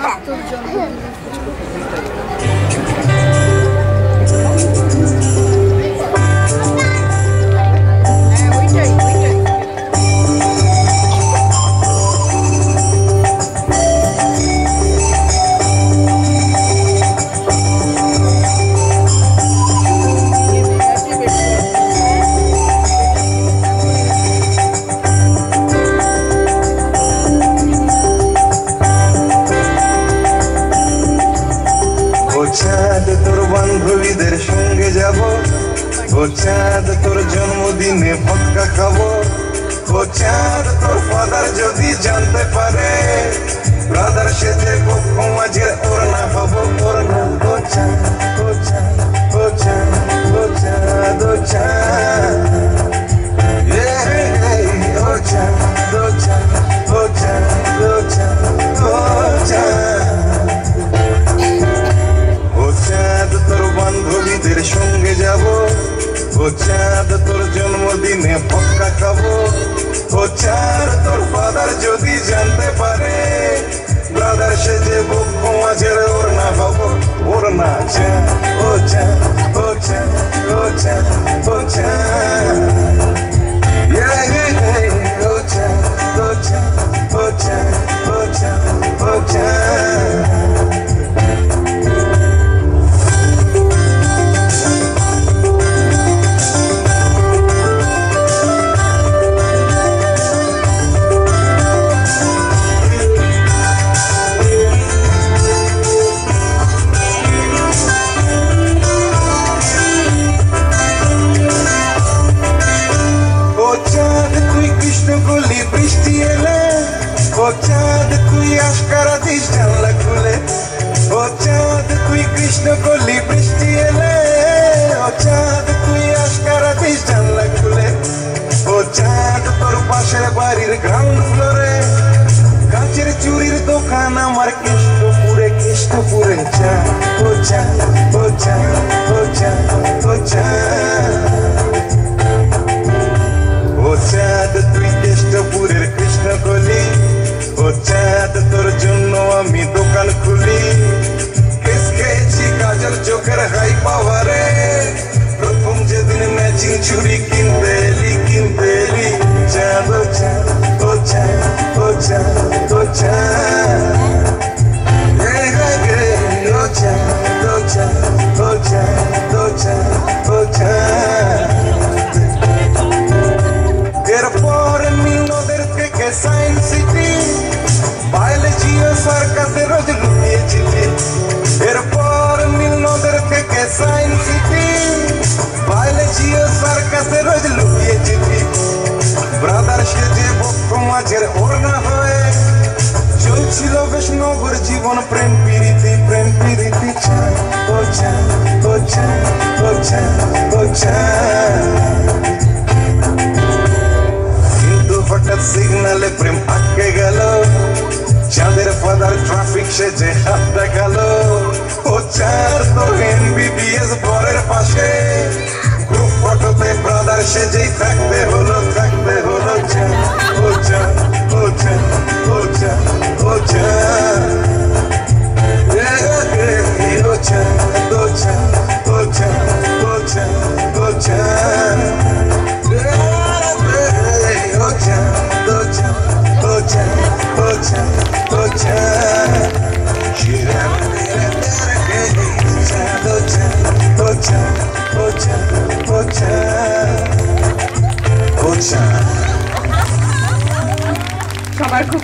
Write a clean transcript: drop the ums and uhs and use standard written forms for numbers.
তোর জন্মদিনে চাঁদ তোর বান্ধবীদের সঙ্গে যাব, ও চাঁদ তোর জন্মদিনে ভক্কা খাবো, ও চাঁদ তোর ফাদার যদি জানতে পারে ব্রাদার সেজে পক্ষ মাঝে ওর না হবো ওর না। ও চাঁদ ও চাঁদ ও চাঁদ ও চাঁদ ও চাঁদ ও চাঁদ ও চাঁদ ও চাঁদ ও চাঁদ ও চাঁদ তোর বান্ধবীদের সঙ্গে যাব, ও চাঁদ তোর জন্মদিনে ভক্কা খাবো, ও চাঁদ তোর ফাদার যদি জানতে পারে ব্রাদার সেজে পক্ষ মাঝের ওর না হবো ওর না। চাঁদ ও চাঁদ ও চাঁদ ও চাঁদ ও চাঁদ ও চাঁদ ও চাঁদ ও চাঁদ ও চাঁদ ও চাঁদ। বৃষ্টি এলে ও চাঁদ তুই আশকারা দিস জানলা খুলে, ও চাঁদ তুই কৃষ্ণ কলি বৃষ্টি এলে, ও চাঁদ তুই আশকারা দিস জানলা খুলে, ও চাঁদ তোর পাশের বাড়ির গ্রাউন্ড ফ্লোরে কাঁচের চুরির দোকান আমার কৃষ্ণপুরে কৃষ্ণপুরে। চাঁদ ও চাঁদ ও চাঁদ ও চাঁদ ও চাঁদ ও চাঁদ তুই কেষ্টপুরের কৃষ্ণ কলি, ও চাঁদ তোর জন্য আমি দোকান খুলি, কেস খেয়েছি কাজল চোখের হাই পাওয়ারে, প্রথম যেদিন ম্যাচিং চুরি কিনতে এলি কিনতে এলি। চাঁদ ও চাঁদ ও চাঁদ ও চাঁদ ও চাঁদ ও চাঁদ ও চাঁদ ও চাঁদ ও চাঁদ ও চাঁদ। এরপর নদের থেকে সায়েন্স সিটি বায়োলজি ও সার্কাসে রোজ লুকিয়ে চিঠি, এরপর নদের থেকে সায়েন্স সিটি বায়োলজি ও সার্কাসে রোজ লুকিয়ে চিঠি, ব্রাদার সেজে পক্ষ মাঝের ওর না হয়ে চলছিল বেশ নগর জীবন প্রেম প্রীতি প্রেম প্রীতি। চাঁদ ও চাঁদ ও চাঁদ ও চাঁদ ও চাঁদ হঠাৎ সিগনালে প্রেম আটকে গেল, চাঁদের ফাদার ট্রাফিক সেজে হাত দেখালো, ও চাঁদ তোর এমবিবিএস বরের পাশে গ্রুপ ফটোতে ব্রাদার সেজেই থাকতে হলো থাকতে হলো। চাঁদ ও চাঁদ ও চাঁদ ও চাঁদ ও চাঁদ ও চাঁদ ও চাঁদ ও চাঁদ ও চাঁদ ও চাঁদ সবার খুব